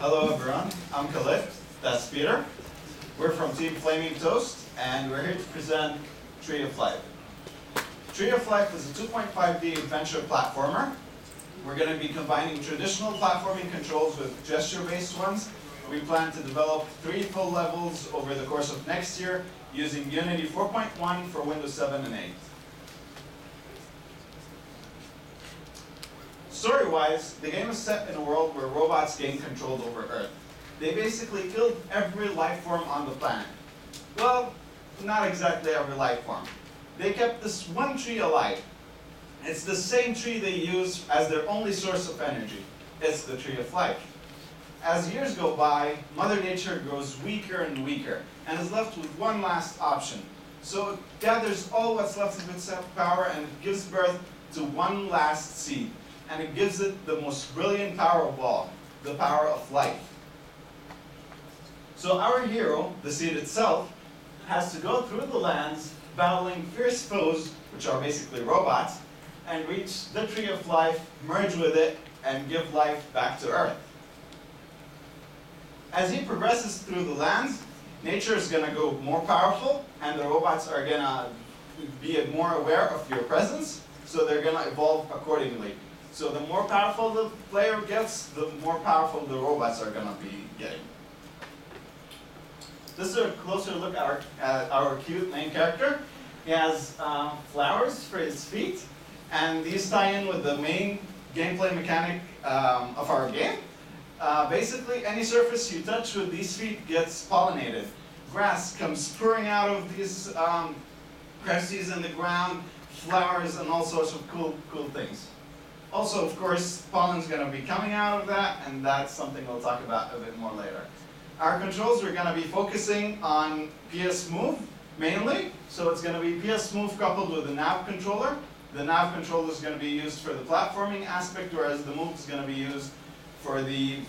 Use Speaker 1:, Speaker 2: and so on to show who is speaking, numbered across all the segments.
Speaker 1: Hello everyone, I'm Khalid, that's Peter. We're from Team Flaming Toast, and we're here to present Tree of Life. Tree of Life is a 2.5D adventure platformer. We're going to be combining traditional platforming controls with gesture-based ones. We plan to develop 3 full levels over the course of next year using Unity 4.1 for Windows 7 and 8. Story-wise, the game is set in a world where robots gain control over Earth. They basically killed every life form on the planet. Well, not exactly every life form. They kept this one tree alive. It's the same tree they use as their only source of energy. It's the Tree of Life. As years go by, Mother Nature grows weaker and weaker and is left with one last option. So it gathers all what's left of its power and it gives birth to one last seed. And it gives it the most brilliant power of all, the power of life. So our hero, the seed itself, has to go through the lands, battling fierce foes, which are basically robots, and reach the Tree of Life, merge with it, and give life back to Earth. As he progresses through the lands, nature is going to go more powerful, and the robots are going to be more aware of your presence, so they're going to evolve accordingly. So the more powerful the player gets, the more powerful the robots are going to be getting. This is a closer look at our cute main character. He has flowers for his feet, and these tie in with the main gameplay mechanic of our game. Basically, any surface you touch with these feet gets pollinated. Grass comes pouring out of these crevices in the ground, flowers, and all sorts of cool things. Also, of course, pollen's going to be coming out of that, and that's something we'll talk about a bit more later. Our controls, we're going to be focusing on PS Move mainly. So it's going to be PS Move coupled with the nav controller. The nav controller is going to be used for the platforming aspect, whereas the move is going to be used for the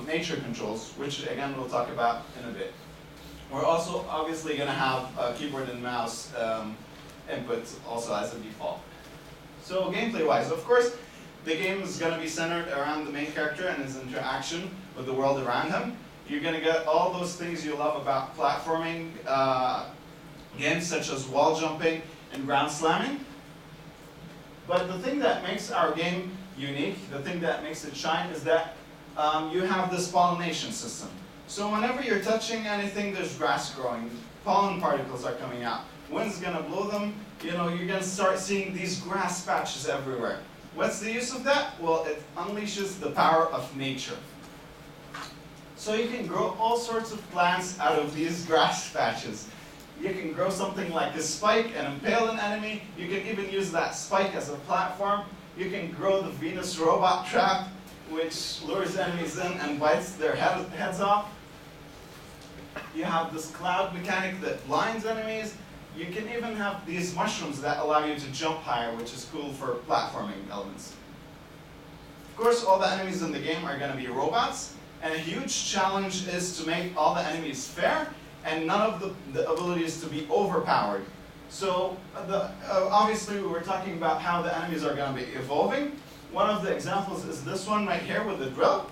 Speaker 1: nature controls, which again we'll talk about in a bit. We're also obviously going to have a keyboard and mouse input also as a default. So gameplay-wise, of course, the game is going to be centered around the main character and his interaction with the world around him. You're going to get all those things you love about platforming games, such as wall jumping and ground slamming. But the thing that makes our game unique, the thing that makes it shine, is that you have this pollination system. So whenever you're touching anything, there's grass growing. Pollen particles are coming out. Wind's going to blow them. You're going to start seeing these grass patches everywhere. What's the use of that? Well, it unleashes the power of nature. So you can grow all sorts of plants out of these grass patches. You can grow something like a spike and impale an enemy. You can even use that spike as a platform. You can grow the Venus robot trap, which lures enemies in and bites their heads off. You have this cloud mechanic that blinds enemies. You can even have these mushrooms that allow you to jump higher, which is cool for platforming elements. Of course, all the enemies in the game are going to be robots, and a huge challenge is to make all the enemies fair, and none of the abilities to be overpowered. So obviously, we were talking about how the enemies are going to be evolving. One of the examples is this one right here with the drill.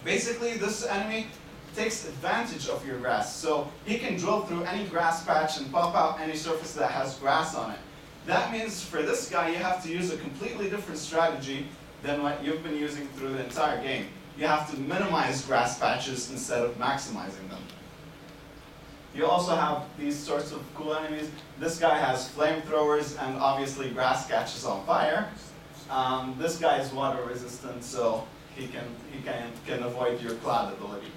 Speaker 1: Basically, this enemy takes advantage of your grass. So he can drill through any grass patch and pop out any surface that has grass on it. That means for this guy, you have to use a completely different strategy than what you've been using through the entire game. You have to minimize grass patches instead of maximizing them. You also have these sorts of cool enemies. This guy has flamethrowers, and obviously grass catches on fire. This guy is water resistant, so he can avoid your cloud ability.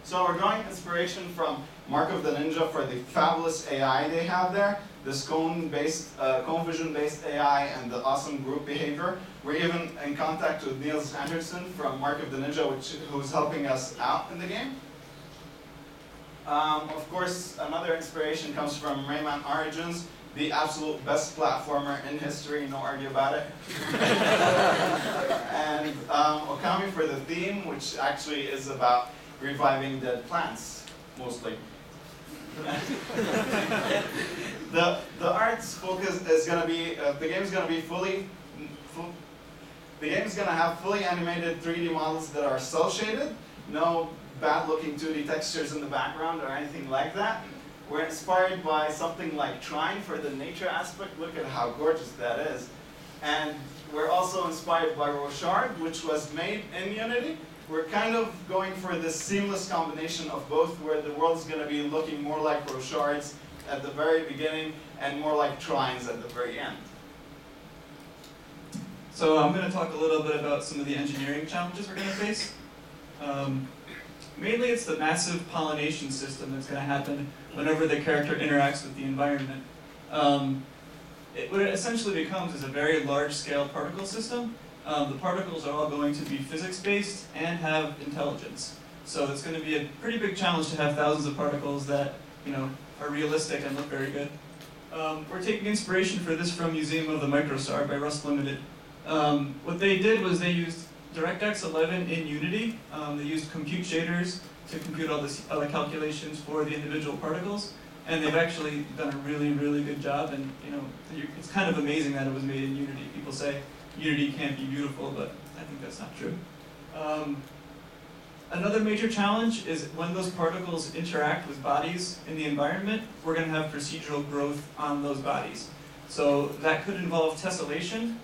Speaker 1: So we're drawing inspiration from Mark of the Ninja for the fabulous AI they have there, this cone vision-based AI and the awesome group behavior. We're even in contact with Niels Anderson from Mark of the Ninja, who's helping us out in the game. Of course, another inspiration comes from Rayman Origins, the absolute best platformer in history, no argue about it. And Okami for the theme, which actually is about reviving dead plants, mostly. The arts focus is going to be, the game is going to be The game is going to have fully animated 3D models that are cel shaded, no bad looking 2D textures in the background or anything like that. We're inspired by something like Trine for the nature aspect. Look at how gorgeous that is. And we're also inspired by Rochard, which was made in Unity. We're kind of going for this seamless combination of both, where the world's going to be looking more like Rochards at the very beginning and more like Trines at the very end.
Speaker 2: So I'm going to talk a little bit about some of the engineering challenges we're going to face. Mainly it's the massive pollination system that's going to happen whenever the character interacts with the environment. What it essentially becomes is a very large-scale particle system. The particles are all going to be physics-based and have intelligence. So it's going to be a pretty big challenge to have thousands of particles that are realistic and look very good. We're taking inspiration for this from Museum of the Microstar by Rust Limited. What they did was they used DirectX 11 in Unity. They used compute shaders to compute all the calculations for the individual particles. And they've actually done a really, really good job. And it's kind of amazing that it was made in Unity. People say Unity can't be beautiful, but I think that's not true. Another major challenge is when those particles interact with bodies in the environment, we're going to have procedural growth on those bodies. So that could involve tessellation,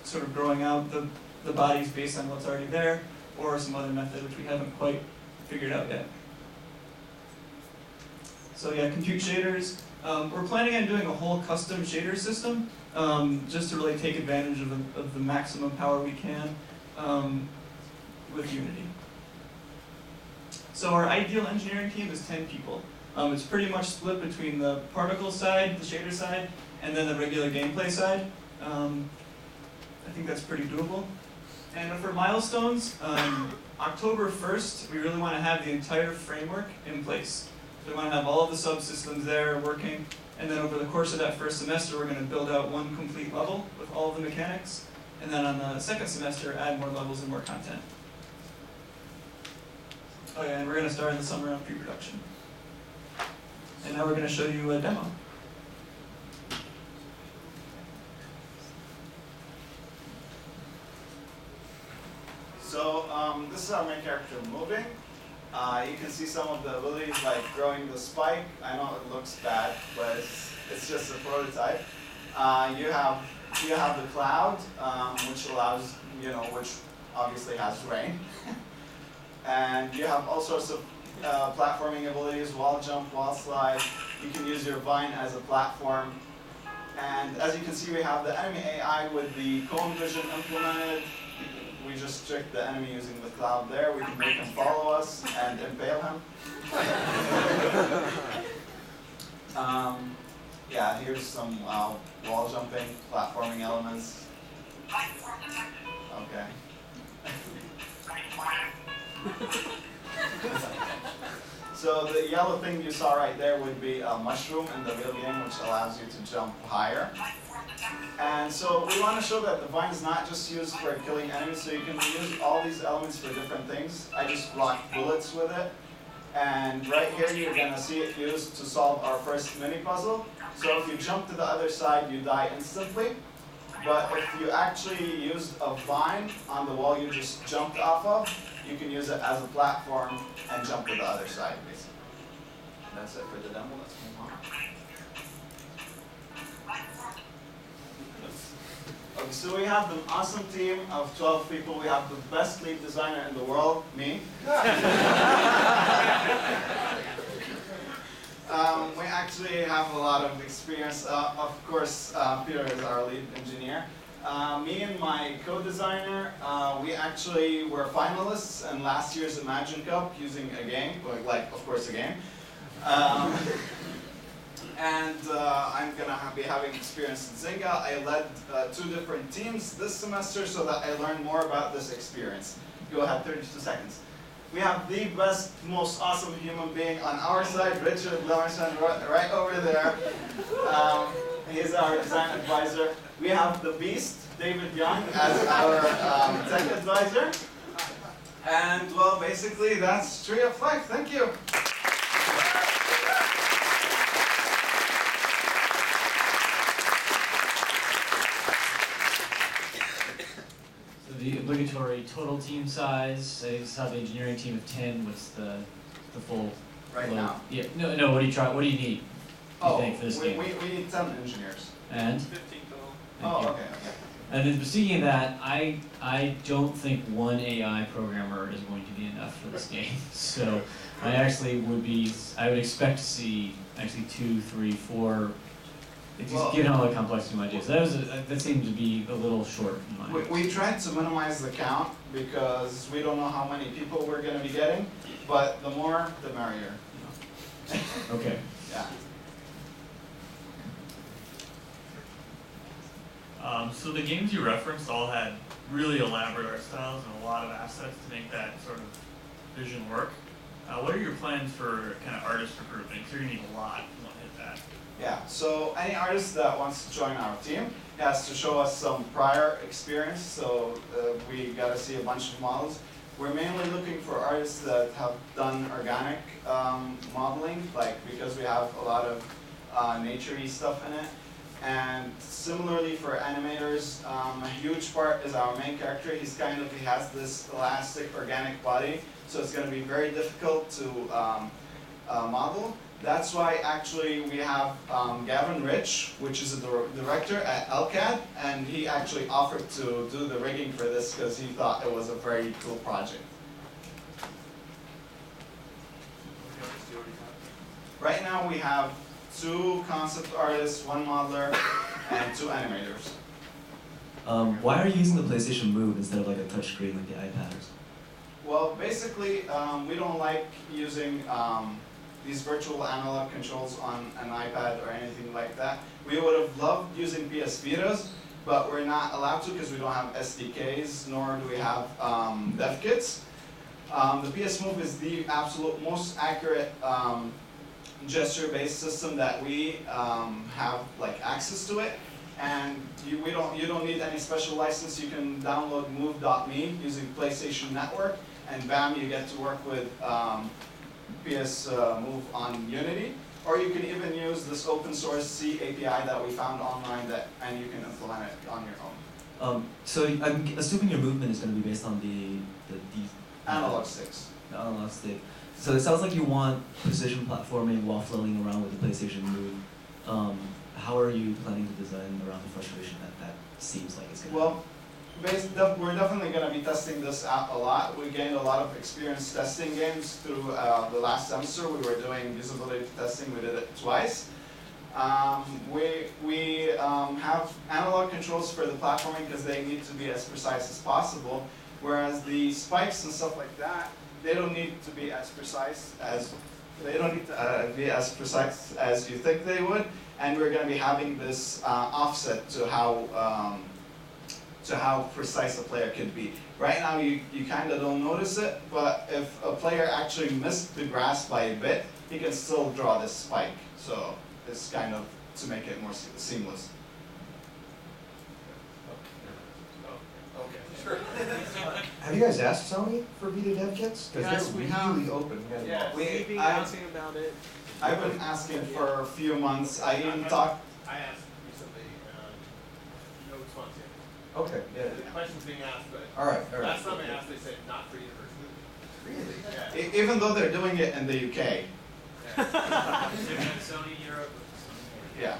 Speaker 2: sort of growing out the bodies based on what's already there, or some other method which we haven't quite figured out yet. So yeah, compute shaders. We're planning on doing a whole custom shader system, just to really take advantage of the maximum power we can with Unity. So our ideal engineering team is 10 people. It's pretty much split between the particle side, the shader side, and then the regular gameplay side. I think that's pretty doable. And for milestones, October 1st, we really want to have the entire framework in place. So we want to have all of the subsystems there working, and then over the course of that first semester, we're going to build out one complete level with all of the mechanics, and then on the second semester, add more levels and more content. Oh yeah, and we're going to start in the summer on pre-production. And now we're going to show you a demo.
Speaker 1: So this is our main character moving. You can see some of the abilities like growing the spike. I know it looks bad, but it's just a prototype. You have the cloud, which allows, which obviously has rain. And you have all sorts of platforming abilities, wall jump, wall slide. You can use your vine as a platform. And as you can see, we have the enemy AI with the cone vision implemented. We just tricked the enemy using the cloud there. We can make him follow us and impale him. Yeah, here's some wall jumping, platforming elements. Okay. So the yellow thing you saw right there would be a mushroom in the real game, which allows you to jump higher. And so we want to show that the vine is not just used for killing enemies, so you can use all these elements for different things. I just blocked bullets with it. And right here you're going to see it used to solve our first mini puzzle. So if you jump to the other side, you die instantly. But if you actually used a vine on the wall you just jumped off of, you can use it as a platform and jump to the other side, basically. That's it for the demo. Let's move on. Okay, so we have an awesome team of 12 people. We have the best lead designer in the world, me. We actually have a lot of experience. Of course, Peter is our lead engineer. Me and my co-designer, we actually were finalists in last year's Imagine Cup using a game, of course, a game. And I'm going to be having experience in Zynga. I led 2 different teams this semester so that I learned more about this experience. Go ahead, 32 seconds. We have the best, most awesome human being on our side, Richard Lamerson, right over there. He's our design advisor. We have the beast, David Young, as our tech advisor. And well, basically, that's 3 of 5. Thank you.
Speaker 3: the obligatory total team size. I just have the engineering team of 10. What's the full
Speaker 1: Right
Speaker 3: load?
Speaker 1: now.
Speaker 3: Yeah. No. What do you need?
Speaker 1: Oh,
Speaker 3: think for this
Speaker 1: we
Speaker 3: game?
Speaker 1: we need 10 engineers.
Speaker 3: And
Speaker 4: 15 total.
Speaker 3: thank you.
Speaker 1: Okay.
Speaker 3: And then speaking of that, I don't think one AI programmer is going to be enough for this game. So I actually I would expect to see actually 2, 3, 4.
Speaker 1: Well,
Speaker 3: Given all the complexity of my ideas, that seemed to be a little short in my opinion.
Speaker 1: We tried to minimize the count because we don't know how many people we're going to be getting, but the more, the merrier.
Speaker 3: Okay.
Speaker 1: Yeah.
Speaker 4: So the games you referenced all had really elaborate art styles and a lot of assets to make that sort of vision work. What are your plans for kind of artist recruitment? 'Cause you're gonna need a lot if you want to hit that.
Speaker 1: Yeah, so any artist that wants to join our team has to show us some prior experience, so we got to see a bunch of models. We're mainly looking for artists that have done organic modeling, like because we have a lot of nature-y stuff in it. And similarly for animators, a huge part is our main character. He has this elastic organic body, so it's going to be very difficult to model. That's why actually we have Gavin Rich, which is a director at LCAD, and he actually offered to do the rigging for this because he thought it was a very cool project. Right now we have 2 concept artists, 1 modeler, and 2 animators.
Speaker 5: Why are you using the PlayStation Move instead of like a touchscreen like the iPad or something?
Speaker 1: Well, basically, we don't like using these virtual analog controls on an iPad or anything like that. We would have loved using PS Vitas, but we're not allowed to because we don't have SDKs, nor do we have dev kits. The PS Move is the absolute most accurate gesture-based system that we have like access to it, and you don't need any special license. You can download Move.me using PlayStation Network, and bam, you get to work with PS Move on Unity, or you can even use this open source C API that we found online and you can implement it on your own.
Speaker 5: So I'm assuming your movement is going to be based on the
Speaker 1: Analog sticks.
Speaker 5: The analog stick. So it sounds like you want precision platforming while flailing around with the PlayStation Move. How are you planning to design around the frustration that seems like it's going to
Speaker 1: Well, we're definitely going to be testing this out a lot. We gained a lot of experience testing games through the last semester. We were doing usability testing. We did it twice. We have analog controls for the platforming because they need to be as precise as possible, whereas the spikes and stuff like that, they don't need to be as precise as you think they would. And we're going to be having this offset to how precise a player can be. Right now, you kind of don't notice it, but if a player actually missed the grass by a bit, he can still draw this spike. So it's kind of to make it more seamless.
Speaker 4: Okay, sure.
Speaker 6: Have you guys asked Sony for Vita dev kits? Because
Speaker 4: Yes,
Speaker 6: they're
Speaker 4: we have.
Speaker 6: really open.
Speaker 4: Yeah, we've been
Speaker 1: I-
Speaker 4: asking about it.
Speaker 1: I've been asking for a few months. I even talked.
Speaker 7: I asked recently, no response yet.
Speaker 6: Okay, yeah.
Speaker 7: The question's being asked, but
Speaker 6: All right.
Speaker 7: last time I asked, they said not for university.
Speaker 6: Really?
Speaker 7: Yeah.
Speaker 1: Even though they're doing it in the UK.
Speaker 4: Sony Europe.
Speaker 1: Yeah.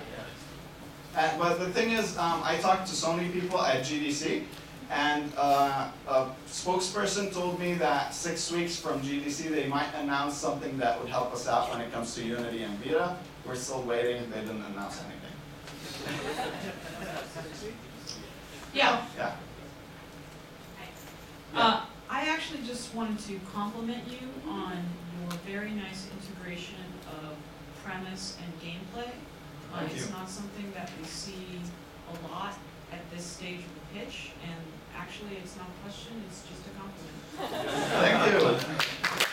Speaker 1: But the thing is, I talked to Sony people at GDC, and a spokesperson told me that 6 weeks from GDC they might announce something that would help us out when it comes to Unity and Vita. We're still waiting. They didn't announce anything.
Speaker 8: Yeah.
Speaker 1: Yeah.
Speaker 8: I actually just wanted to compliment you on your very nice integration of premise and gameplay.
Speaker 1: Thank
Speaker 8: It's
Speaker 1: you.
Speaker 8: not something that we see a lot at this stage of the pitch, and actually it's not a question, it's just a compliment.
Speaker 1: Thank you.